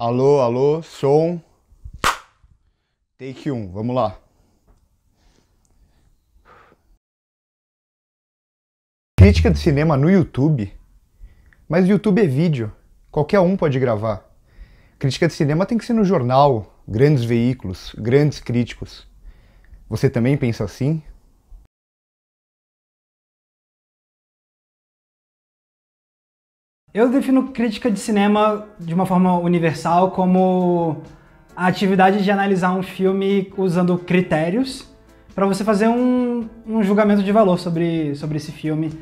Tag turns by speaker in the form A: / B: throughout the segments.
A: Alô, alô, som. Take 1, vamos lá. Crítica de cinema no YouTube? Mas o YouTube é vídeo, qualquer um pode gravar. Crítica de cinema tem que ser no jornal, grandes veículos, grandes críticos. Você também pensa assim?
B: Eu defino crítica de cinema de uma forma universal como a atividade de analisar um filme usando critérios para você fazer um julgamento de valor sobre esse filme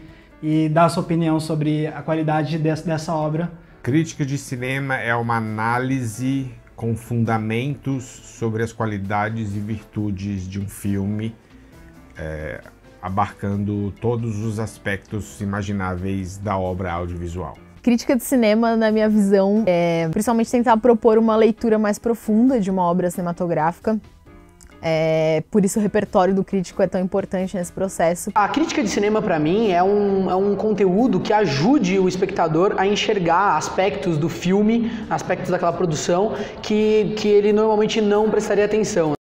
B: e dar a sua opinião sobre a qualidade dessa obra.
C: Crítica de cinema é uma análise com fundamentos sobre as qualidades e virtudes de um filme, abarcando todos os aspectos imagináveis da obra audiovisual.
D: Crítica de cinema, na minha visão, é principalmente tentar propor uma leitura mais profunda de uma obra cinematográfica. Por isso o repertório do crítico é tão importante nesse processo.
E: A crítica de cinema, para mim, é um conteúdo que ajude o espectador a enxergar aspectos do filme, aspectos daquela produção, que ele normalmente não prestaria atenção.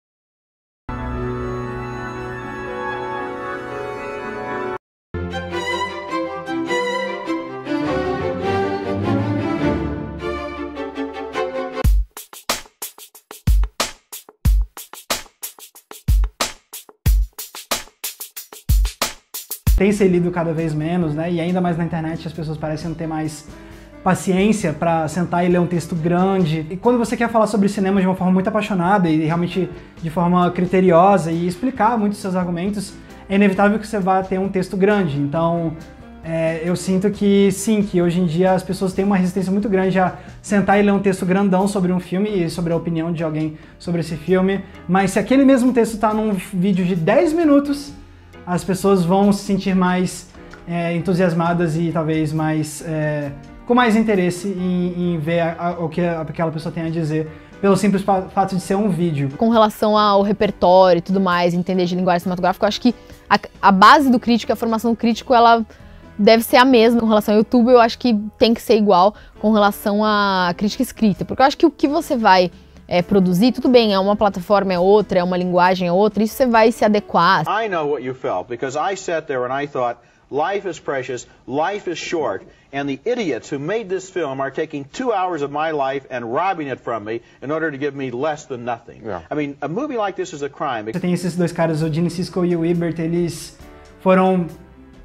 B: Tem se lido cada vez menos, né? E ainda mais na internet as pessoas parecem não ter mais paciência para sentar e ler um texto grande. E quando você quer falar sobre cinema de uma forma muito apaixonada e realmente de forma criteriosa e explicar muitos seus argumentos, é inevitável que você vá ter um texto grande. Então, eu sinto que sim, que hoje em dia as pessoas têm uma resistência muito grande a sentar e ler um texto grandão sobre um filme e sobre a opinião de alguém sobre esse filme. Mas se aquele mesmo texto está num vídeo de 10 minutos, as pessoas vão se sentir mais entusiasmadas e talvez com mais interesse em ver o que aquela pessoa tem a dizer, pelo simples fato de ser um vídeo.
D: Com relação ao repertório e tudo mais, entender de linguagem cinematográfica, eu acho que a base do crítico, a formação do crítico, ela deve ser a mesma. Com relação ao YouTube, eu acho que tem que ser igual com relação à crítica escrita, porque eu acho que o que você vai produzir, tudo bem, é uma plataforma, é outra, é uma linguagem, é outra, isso você vai se adequar.
F: I know what you felt, because I sat there and I thought, life is precious, life is short, and the idiots who made this film are taking 2 hours of my life and robbing it from me in order to give me less than nothing. Yeah. I mean, a movie like this is a crime.
B: Você tem esses dois caras, o Gene Siskel e o Ebert, eles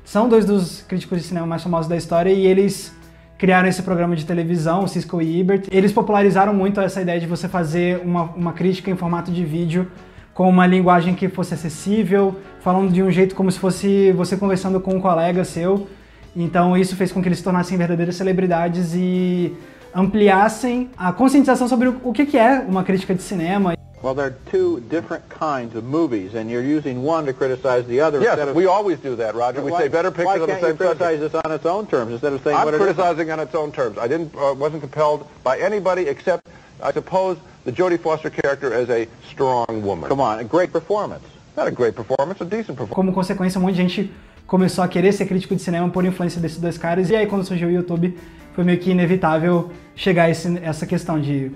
B: são dois dos críticos de cinema mais famosos da história e eles criaram esse programa de televisão, o Siskel e Ebert. Eles popularizaram muito essa ideia de você fazer uma crítica em formato de vídeo com uma linguagem que fosse acessível, falando de um jeito como se fosse você conversando com um colega seu. Então isso fez com que eles se tornassem verdadeiras celebridades e ampliassem a conscientização sobre o que é uma crítica de cinema.
F: Well, there are two different kinds of movies, and you're using one to criticize the other.
G: Yes, we always do that, Roger. We say better pictures of the same subject.
F: Why can't you criticize this on its own terms instead of saying what it is?
G: I'm criticizing on its own terms. I wasn't compelled by anybody except, I suppose, the Jodie Foster character as a strong woman.
F: Come on, a great performance.
G: Not a great performance, a decent performance.
B: Como consequência, um monte de gente começou a querer ser crítico de cinema por influência desses dois caras, e aí quando surgiu o YouTube, foi meio que inevitável chegar a essa questão de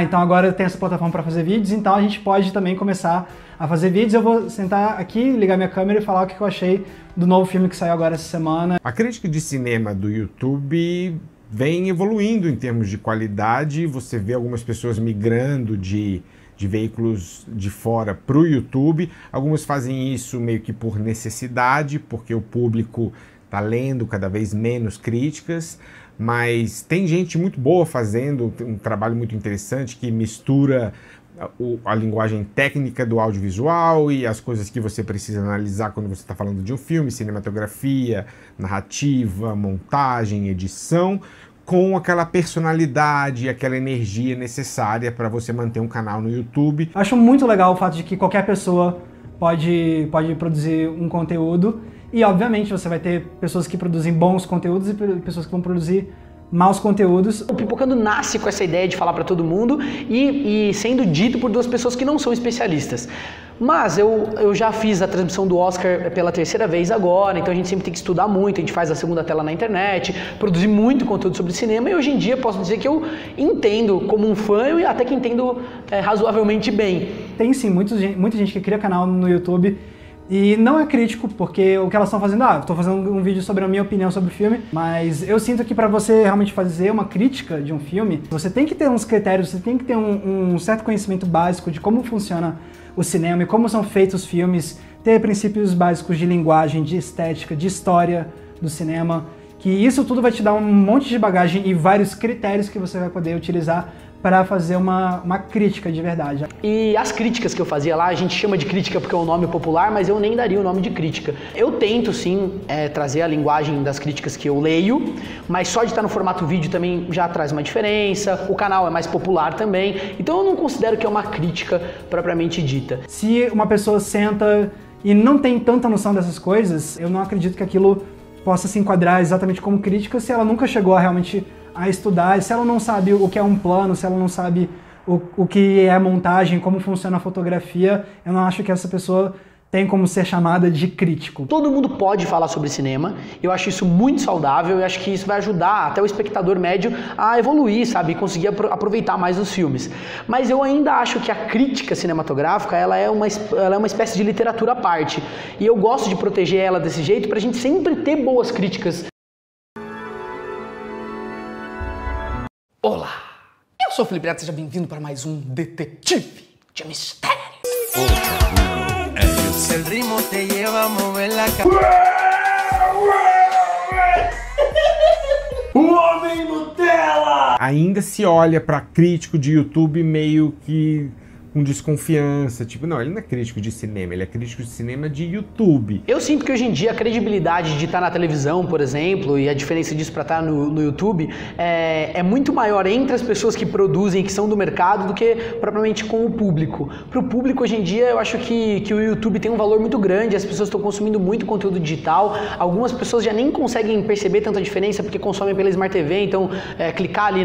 B: então agora tem essa plataforma para fazer vídeos, então a gente pode também começar a fazer vídeos. Eu vou sentar aqui, ligar minha câmera e falar o que eu achei do novo filme que saiu agora essa semana.
C: A crítica de cinema do YouTube vem evoluindo em termos de qualidade. Você vê algumas pessoas migrando de veículos de fora para o YouTube. Algumas fazem isso meio que por necessidade, porque o público está lendo cada vez menos críticas. Mas tem gente muito boa fazendo um trabalho muito interessante que mistura a linguagem técnica do audiovisual e as coisas que você precisa analisar quando você está falando de um filme, cinematografia, narrativa, montagem, edição, com aquela personalidade, aquela energia necessária para você manter um canal no YouTube.
B: Acho muito legal o fato de que qualquer pessoa pode produzir um conteúdo. E, obviamente, você vai ter pessoas que produzem bons conteúdos e pessoas que vão produzir maus conteúdos.
E: O Pipocando nasce com essa ideia de falar para todo mundo e sendo dito por duas pessoas que não são especialistas. Mas eu já fiz a transmissão do Oscar pela 3ª vez agora, então a gente sempre tem que estudar muito, a gente faz a segunda tela na internet, produzir muito conteúdo sobre cinema, e hoje em dia posso dizer que eu entendo como um fã e até que entendo razoavelmente bem.
B: Tem sim, muita gente que cria canal no YouTube e não é crítico, porque o que elas estão fazendo, estou fazendo um vídeo sobre a minha opinião sobre o filme, mas eu sinto que para você realmente fazer uma crítica de um filme, você tem que ter uns critérios, você tem que ter um certo conhecimento básico de como funciona o cinema e como são feitos os filmes, ter princípios básicos de linguagem, de estética, de história do cinema, que isso tudo vai te dar um monte de bagagem e vários critérios que você vai poder utilizar para fazer uma crítica de verdade.
E: E as críticas que eu fazia lá, a gente chama de crítica porque é um nome popular, mas eu nem daria o nome de crítica. Eu tento sim trazer a linguagem das críticas que eu leio, mas só de estar no formato vídeo também já traz uma diferença, o canal é mais popular também, então eu não considero que é uma crítica propriamente dita.
B: Se uma pessoa senta e não tem tanta noção dessas coisas, eu não acredito que aquilo possa se enquadrar exatamente como crítica se ela nunca chegou a realmente a estudar, se ela não sabe o que é um plano, se ela não sabe o que é montagem, como funciona a fotografia, eu não acho que essa pessoa tem como ser chamada de crítico.
E: Todo mundo pode falar sobre cinema, eu acho isso muito saudável, eu acho que isso vai ajudar até o espectador médio a evoluir, sabe, e conseguir aproveitar mais os filmes. Mas eu ainda acho que a crítica cinematográfica, ela é uma espécie de literatura à parte, e eu gosto de proteger ela desse jeito pra gente sempre ter boas críticas.
H: Olá, eu sou o Felipe Neto, seja bem-vindo para mais um Detetive de Mistério.
C: O Homem Nutella! Ainda se olha para crítico de YouTube meio que com desconfiança, tipo, não, ele não é crítico de cinema, ele é crítico de cinema de YouTube.
E: Eu sinto que hoje em dia a credibilidade de estar na televisão, por exemplo, e a diferença disso para estar no YouTube é muito maior entre as pessoas que produzem, que são do mercado, do que propriamente com o público. Para o público, hoje em dia, eu acho que o YouTube tem um valor muito grande, as pessoas estão consumindo muito conteúdo digital, algumas pessoas já nem conseguem perceber tanta diferença porque consomem pela Smart TV, então clicar ali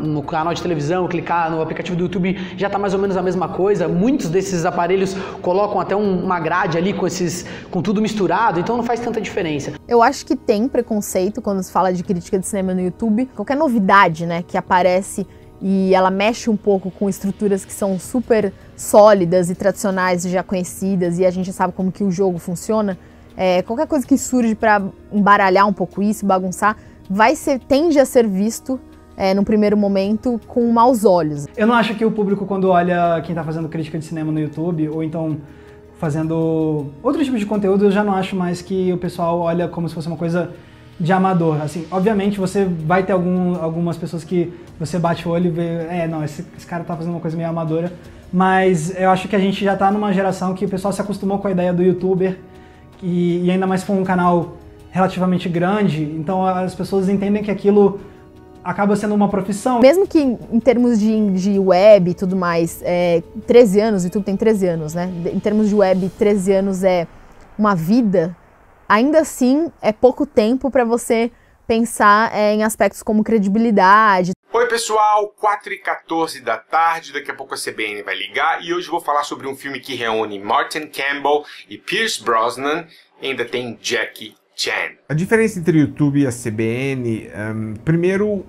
E: no canal de televisão, clicar no aplicativo do YouTube já está mais ou menos a mesma coisa. Muitos desses aparelhos colocam até uma grade ali com tudo misturado, então não faz tanta diferença.
D: Eu acho que tem preconceito quando se fala de crítica de cinema no YouTube. Qualquer novidade, né, que aparece e ela mexe um pouco com estruturas que são super sólidas e tradicionais e já conhecidas, e a gente já sabe como que o jogo funciona, qualquer coisa que surge para embaralhar um pouco isso, bagunçar, tende a ser visto num primeiro momento, com maus olhos.
B: Eu não acho que o público, quando olha quem tá fazendo crítica de cinema no YouTube, ou então fazendo outro tipo de conteúdo, eu já não acho mais que o pessoal olha como se fosse uma coisa de amador. Assim, obviamente você vai ter algumas pessoas que você bate o olho e vê, não, esse cara tá fazendo uma coisa meio amadora, mas eu acho que a gente já tá numa geração que o pessoal se acostumou com a ideia do youtuber, e ainda mais se for um canal relativamente grande, então as pessoas entendem que aquilo acaba sendo uma profissão.
D: Mesmo que em termos de web e tudo mais, 13 anos, o YouTube tem 13 anos, né? Em termos de web, 13 anos é uma vida, ainda assim é pouco tempo para você pensar em aspectos como credibilidade.
C: Oi pessoal, 4h14 da tarde, daqui a pouco a CBN vai ligar e hoje eu vou falar sobre um filme que reúne Martin Campbell e Pierce Brosnan, e ainda tem Jackie Chan. A diferença entre o YouTube e a CBN, primeiro,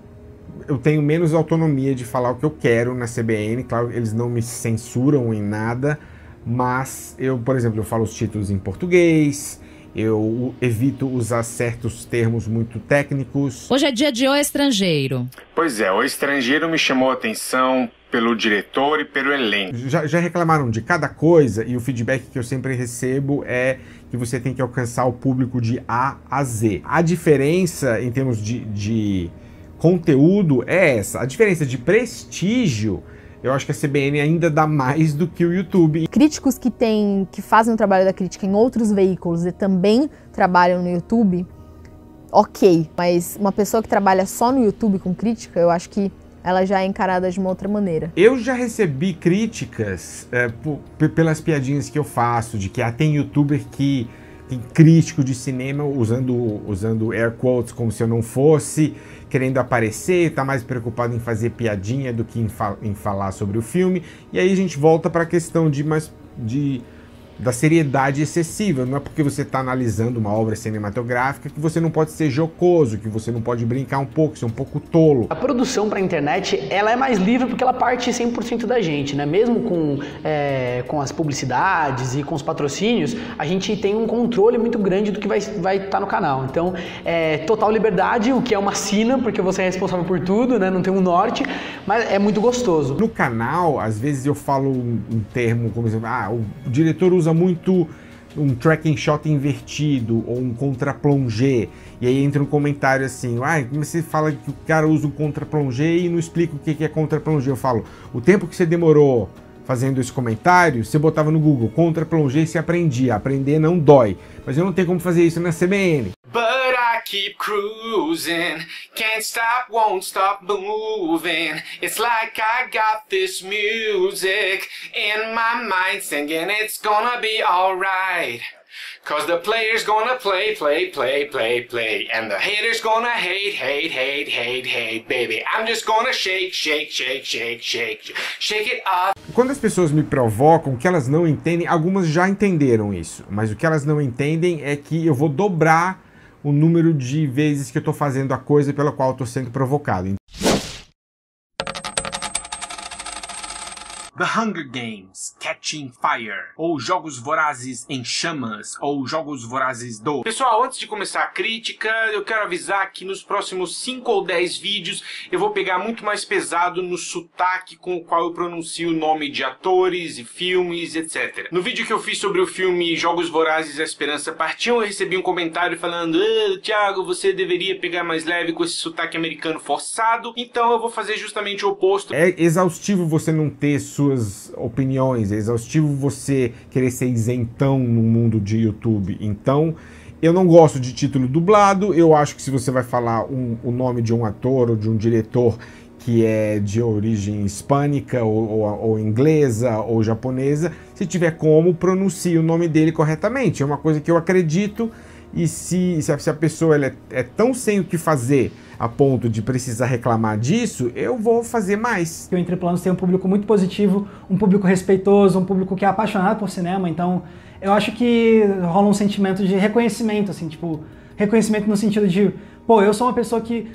C: eu tenho menos autonomia de falar o que eu quero na CBN, claro, eles não me censuram em nada, mas eu, por exemplo, eu falo os títulos em português, eu evito usar certos termos muito técnicos.
I: Hoje é dia de O Estrangeiro.
C: Pois é, O Estrangeiro me chamou a atenção pelo diretor e pelo elenco. Já reclamaram de cada coisa e o feedback que eu sempre recebo é que você tem que alcançar o público de A a Z. A diferença em termos de conteúdo é essa. A diferença de prestígio, eu acho que a CBN ainda dá mais do que o YouTube.
D: Críticos que fazem o trabalho da crítica em outros veículos e também trabalham no YouTube, ok. Mas uma pessoa que trabalha só no YouTube com crítica, eu acho que ela já é encarada de uma outra maneira.
C: Eu já recebi críticas pelas piadinhas que eu faço, de que tem youtuber que tem crítico de cinema usando air quotes como se eu não fosse, querendo aparecer, tá mais preocupado em fazer piadinha do que em falar sobre o filme. E aí a gente volta para a questão da seriedade excessiva. Não é porque você está analisando uma obra cinematográfica que você não pode ser jocoso, que você não pode brincar um pouco, ser um pouco tolo.
E: A produção para a internet, ela é mais livre porque ela parte 100% da gente, né? Mesmo com as publicidades e com os patrocínios, a gente tem um controle muito grande do que vai estar no canal. Então, total liberdade, o que é uma sina, porque você é responsável por tudo, né? Não tem um norte, mas é muito gostoso.
C: No canal, às vezes eu falo um termo como exemplo, o diretor usa muito um tracking shot invertido ou um contra-plongé, e aí entra um comentário assim, você fala que o cara usa um contra-plongé e não explica o que é contra-plongé. Eu falo, o tempo que você demorou fazendo esse comentário, você botava no Google contra-plongé e você aprendia. Aprender não dói, mas eu não tenho como fazer isso na CBN.
J: But I keep cruising, can't stop, won't stop moving. It's like I got this music in my mind singing it's gonna be alright. Cause the player's gonna play, play, play, play, play. And the hater's gonna hate, hate, hate, hate, hate. Baby, I'm just gonna shake, shake, shake, shake, shake, shake it off.
C: Quando as pessoas me provocam, o que elas não entendem, algumas já entenderam isso, mas o que elas não entendem é que eu vou dobrar o número de vezes que eu tô fazendo a coisa pela qual eu tô sendo provocado.
J: The Hunger Games, Catching Fire, ou Jogos Vorazes em Chamas, ou Jogos Vorazes 2. Pessoal, antes de começar a crítica, eu quero avisar que nos próximos 5 ou 10 vídeos eu vou pegar muito mais pesado no sotaque com o qual eu pronuncio o nome de atores e filmes, etc. No vídeo que eu fiz sobre o filme Jogos Vorazes, A Esperança Partiu, eu recebi um comentário falando: Thiago, você deveria pegar mais leve com esse sotaque americano forçado, então eu vou fazer justamente o oposto.
C: É exaustivo você não ter suas opiniões, é exaustivo você querer ser isentão no mundo de YouTube. Então, eu não gosto de título dublado. Eu acho que se você vai falar o nome de um ator ou de um diretor que é de origem hispânica ou inglesa ou japonesa, se tiver como, pronuncie o nome dele corretamente. É uma coisa que eu acredito, e se a pessoa ela é tão sem o que fazer a ponto de precisar reclamar disso, eu vou fazer mais.
B: O Entre Planos tem um público muito positivo, um público respeitoso, um público que é apaixonado por cinema, então eu acho que rola um sentimento de reconhecimento, assim, tipo, reconhecimento no sentido de, pô, eu sou uma pessoa que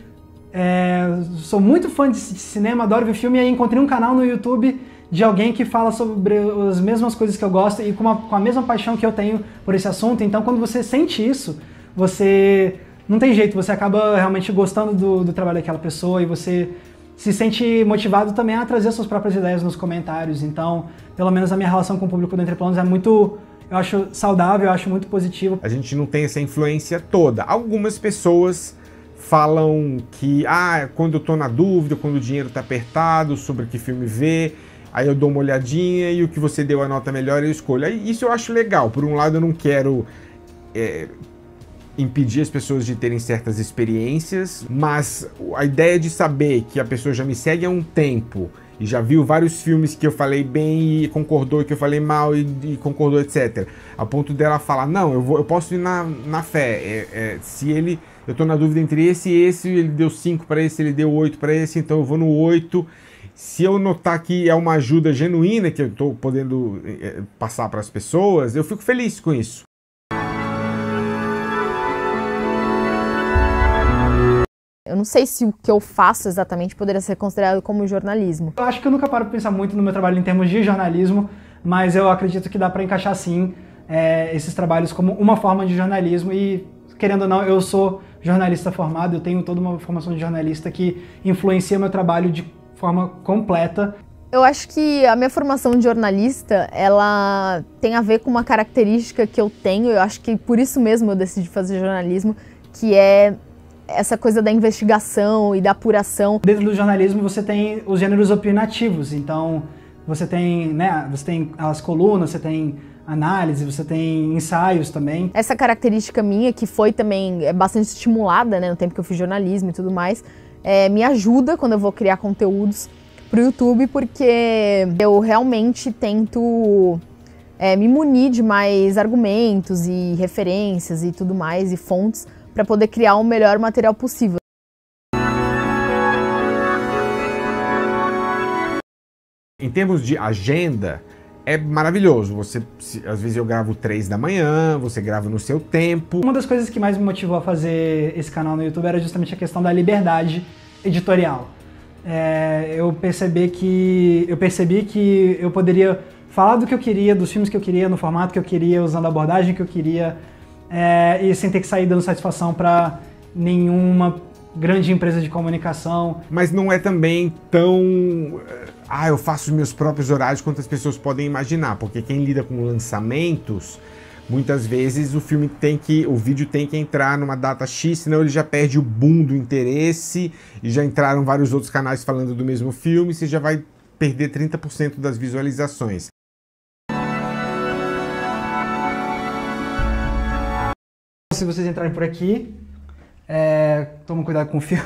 B: sou muito fã de cinema, adoro ver filme, e aí encontrei um canal no YouTube de alguém que fala sobre as mesmas coisas que eu gosto e com a mesma paixão que eu tenho por esse assunto. Então, quando você sente isso, você não tem jeito, você acaba realmente gostando do trabalho daquela pessoa e você se sente motivado também a trazer suas próprias ideias nos comentários. Então, pelo menos a minha relação com o público do Entre Planos é muito, eu acho saudável, eu acho muito positivo.
C: A gente não tem essa influência toda. Algumas pessoas falam que, quando eu tô na dúvida, quando o dinheiro tá apertado, sobre que filme ver, aí eu dou uma olhadinha e o que você deu a nota melhor eu escolho. Aí, isso eu acho legal. Por um lado, eu não quero impedir as pessoas de terem certas experiências, mas a ideia de saber que a pessoa já me segue há um tempo e já viu vários filmes que eu falei bem e concordou, e que eu falei mal e concordou, etc. A ponto dela falar, não, eu posso ir na fé. Eu tô na dúvida entre esse e esse, ele deu 5 para esse, ele deu 8 para esse, então eu vou no 8. Se eu notar que é uma ajuda genuína que eu tô podendo passar para as pessoas, eu fico feliz com isso.
D: Eu não sei se o que eu faço exatamente poderia ser considerado como jornalismo.
B: Eu acho que eu nunca paro para pensar muito no meu trabalho em termos de jornalismo, mas eu acredito que dá para encaixar sim esses trabalhos como uma forma de jornalismo e, querendo ou não, eu sou jornalista formado, eu tenho toda uma formação de jornalista que influencia meu trabalho de forma completa.
D: Eu acho que a minha formação de jornalista, ela tem a ver com uma característica que eu tenho, eu acho que por isso mesmo eu decidi fazer jornalismo, que é essa coisa da investigação e da apuração.
B: Dentro do jornalismo você tem os gêneros opinativos, então você tem as colunas, você tem análise, você tem ensaios também.
D: Essa característica minha, que foi também bastante estimulada, né, no tempo que eu fiz jornalismo e tudo mais, me ajuda quando eu vou criar conteúdos pro YouTube, porque eu realmente tento me munir de mais argumentos e referências e tudo mais, e fontes, para poder criar o melhor material possível.
C: Em termos de agenda, é maravilhoso. Às vezes eu gravo 3 da manhã, você grava no seu tempo.
B: Uma das coisas que mais me motivou a fazer esse canal no YouTube era justamente a questão da liberdade editorial. Eu percebi que eu poderia falar do que eu queria, dos filmes que eu queria, no formato que eu queria, usando a abordagem que eu queria, e sem ter que sair dando satisfação para nenhuma grande empresa de comunicação.
C: Mas não é também tão... eu faço os meus próprios horários quanto as pessoas podem imaginar, porque quem lida com lançamentos, muitas vezes o vídeo tem que entrar numa data X, senão ele já perde o boom do interesse, e já entraram vários outros canais falando do mesmo filme, você já vai perder 30% das visualizações.
B: Se vocês entrarem por aqui, tomem cuidado com o fio.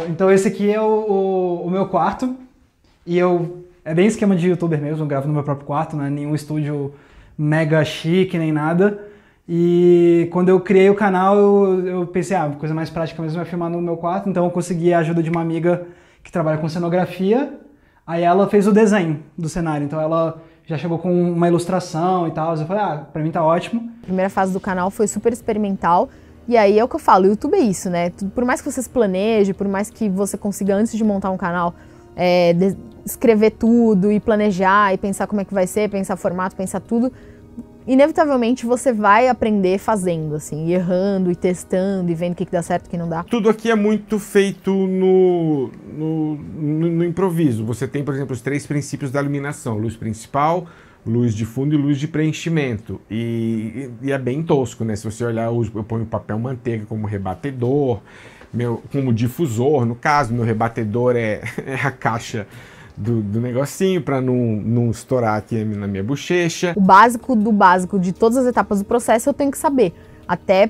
B: Então esse aqui é o meu quarto, e é bem esquema de youtuber mesmo, eu gravo no meu próprio quarto, não é nenhum estúdio mega chique nem nada. E quando eu criei o canal, eu pensei, a coisa mais prática mesmo é filmar no meu quarto, então eu consegui a ajuda de uma amiga que trabalha com cenografia, aí ela fez o desenho do cenário, então ela já chegou com uma ilustração e tal, eu falei, pra mim tá ótimo.
D: A primeira fase do canal foi super experimental, e aí é o que eu falo, o YouTube é isso, né? Por mais que você se planeje, por mais que você consiga, antes de montar um canal, escrever tudo e planejar e pensar como é que vai ser, pensar formato, pensar tudo, inevitavelmente você vai aprender fazendo, assim, errando e testando e vendo o que dá certo e o que não dá.
C: Tudo aqui é muito feito no improviso. Você tem, por exemplo, os 3 princípios da iluminação: luz principal, luz de fundo e luz de preenchimento. E é bem tosco, né? Se você olhar, eu ponho papel manteiga como rebatedor, como difusor. No caso, meu rebatedor é a caixa do negocinho para não estourar aqui na minha bochecha.
D: O básico do básico de todas as etapas do processo eu tenho que saber. Até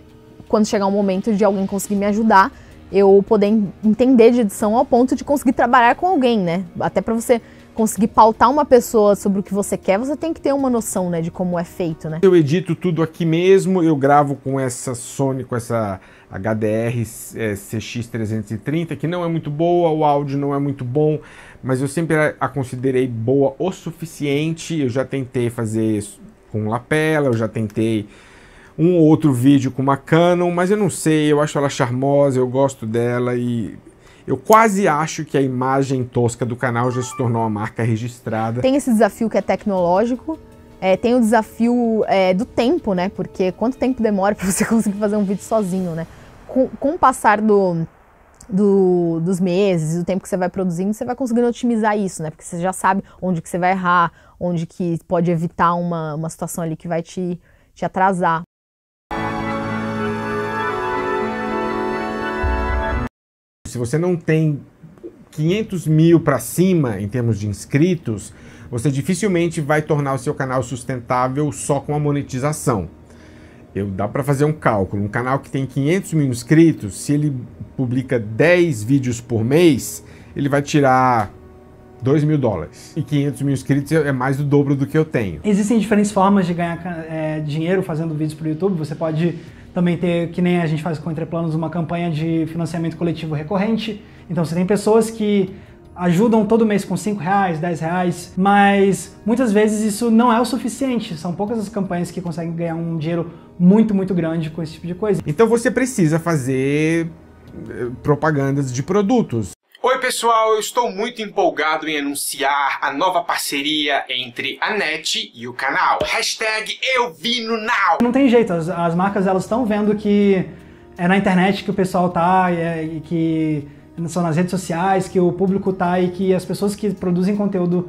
D: quando chegar um momento de alguém conseguir me ajudar, eu poder entender de edição ao ponto de conseguir trabalhar com alguém, né? Até para você conseguir pautar uma pessoa sobre o que você quer, você tem que ter uma noção, né, de como é feito, né?
C: Eu edito tudo aqui mesmo, eu gravo com essa Sony, com essa HDR CX330, que não é muito boa, o áudio não é muito bom, mas eu sempre a considerei boa o suficiente. Eu já tentei fazer com lapela, eu já tentei um ou outro vídeo com uma Canon, mas eu não sei, eu acho ela charmosa, eu gosto dela e eu quase acho que a imagem tosca do canal já se tornou uma marca registrada.
D: Tem esse desafio que é tecnológico, tem o desafio do tempo, né? Porque quanto tempo demora para você conseguir fazer um vídeo sozinho, né? Com o passar dos meses, do tempo que você vai produzindo, você vai conseguindo otimizar isso, né? Porque você já sabe onde que você vai errar, onde que pode evitar uma situação ali que vai te atrasar.
C: Se você não tem 500 mil para cima em termos de inscritos, você dificilmente vai tornar o seu canal sustentável só com a monetização. Dá para fazer um cálculo. Um canal que tem 500 mil inscritos, se ele publica 10 vídeos por mês, ele vai tirar $2.000. E 500 mil inscritos é mais do dobro do que eu tenho.
B: Existem diferentes formas de ganhar dinheiro fazendo vídeos para o YouTube. Você pode também ter, que nem a gente faz com Entreplanos, uma campanha de financiamento coletivo recorrente. Então você tem pessoas que ajudam todo mês com R$5, R$10, mas muitas vezes isso não é o suficiente. São poucas as campanhas que conseguem ganhar um dinheiro muito, muito grande com esse tipo de coisa.
C: Então você precisa fazer propagandas de produtos.
J: Oi pessoal, eu estou muito empolgado em anunciar a nova parceria entre a NET e o canal. #EuViNoNow.
B: Não tem jeito, as marcas elas estão vendo que é na internet que o pessoal tá, e que são nas redes sociais que o público tá, e que as pessoas que produzem conteúdo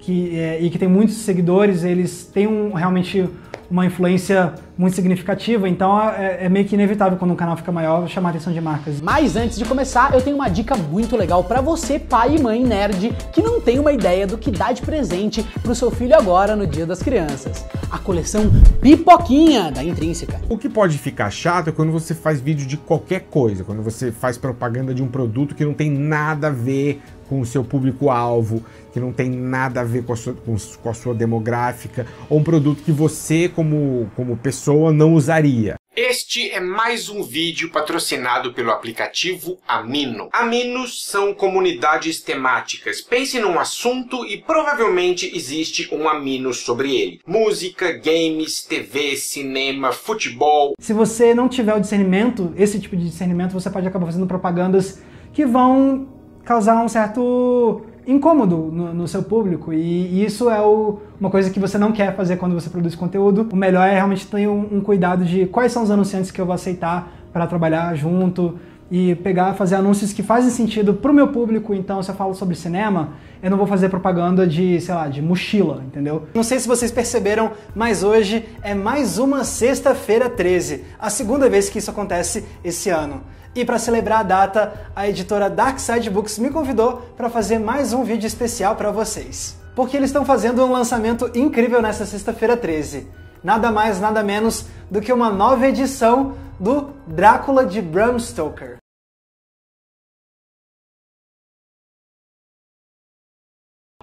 B: e que tem muitos seguidores, eles têm realmente uma influência muito significativa, então é meio que inevitável quando um canal fica maior chamar a atenção de marcas.
E: Mas antes de começar, eu tenho uma dica muito legal pra você, pai e mãe nerd, que não tem uma ideia do que dá de presente pro seu filho agora no Dia das Crianças. A coleção Pipoquinha da Intrínseca.
C: O que pode ficar chato é quando você faz vídeo de qualquer coisa, quando você faz propaganda de um produto que não tem nada a ver com o seu público-alvo, que não tem nada a ver com a sua demográfica, ou um produto que você, como pessoa, não usaria.
J: Este é mais um vídeo patrocinado pelo aplicativo Amino. Aminos são comunidades temáticas. Pense num assunto e provavelmente existe um Amino sobre ele. Música, games, TV, cinema, futebol.
B: Se você não tiver o discernimento, esse tipo de discernimento, você pode acabar fazendo propagandas que vão causar um certo incômodo no seu público, e isso é uma coisa que você não quer fazer quando você produz conteúdo. O melhor é realmente ter um cuidado de quais são os anunciantes que eu vou aceitar para trabalhar junto e fazer anúncios que fazem sentido pro meu público. Então, se eu falo sobre cinema, eu não vou fazer propaganda de, sei lá, de mochila, entendeu? Não sei se vocês perceberam, mas hoje é mais uma Sexta-feira 13, a segunda vez que isso acontece esse ano. E para celebrar a data, a editora Dark Side Books me convidou para fazer mais um vídeo especial para vocês. Porque eles estão fazendo um lançamento incrível nessa Sexta-feira 13. Nada mais, nada menos do que uma nova edição do Drácula de Bram Stoker.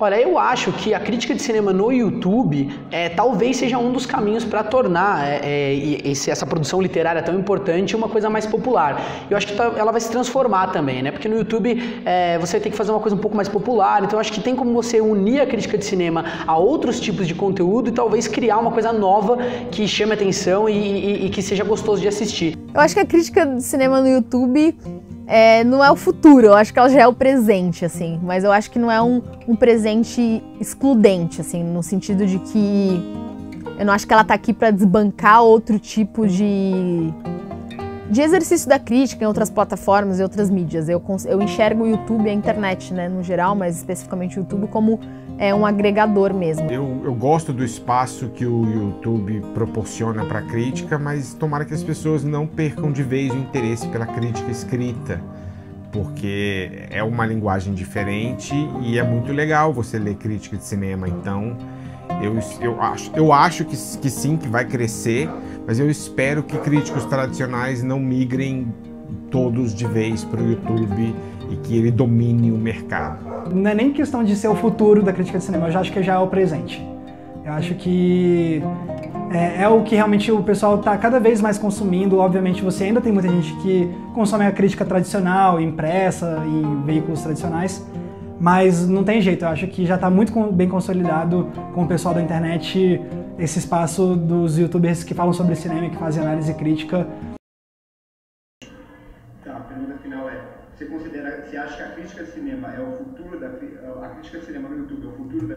E: Olha, eu acho que a crítica de cinema no YouTube talvez seja um dos caminhos para tornar essa produção literária tão importante uma coisa mais popular. Eu acho que ela vai se transformar também, né? Porque no YouTube você tem que fazer uma coisa um pouco mais popular, então eu acho que tem como você unir a crítica de cinema a outros tipos de conteúdo e talvez criar uma coisa nova que chame atenção e que seja gostoso de assistir.
D: Eu acho que a crítica de cinema no YouTube não é o futuro, eu acho que ela já é o presente, assim. Mas eu acho que não é um presente excludente, assim, no sentido de que eu não acho que ela tá aqui para desbancar outro tipo de exercício da crítica em outras plataformas e outras mídias. Eu enxergo o YouTube e a internet, né, no geral, mas especificamente o YouTube como um agregador mesmo.
C: Eu gosto do espaço que o YouTube proporciona para a crítica, mas tomara que as pessoas não percam de vez o interesse pela crítica escrita, porque é uma linguagem diferente e é muito legal você ler crítica de cinema. Então eu acho que sim, que vai crescer, mas eu espero que críticos tradicionais não migrem todos de vez para o YouTube e que ele domine o mercado.
B: Não é nem questão de ser o futuro da crítica de cinema, eu já acho que já é o presente. Eu acho que é o que realmente o pessoal está cada vez mais consumindo. Obviamente você ainda tem muita gente que consome a crítica tradicional, impressa, em veículos tradicionais, mas não tem jeito, eu acho que já está muito bem consolidado com o pessoal da internet, esse espaço dos youtubers que falam sobre cinema, que fazem análise crítica.
A: Tá, a pergunta final você acha que a crítica de cinema é o futuro a crítica de cinema no YouTube é o futuro da...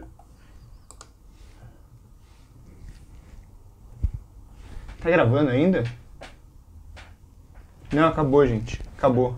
A: Tá gravando ainda? Não, acabou, gente. Acabou.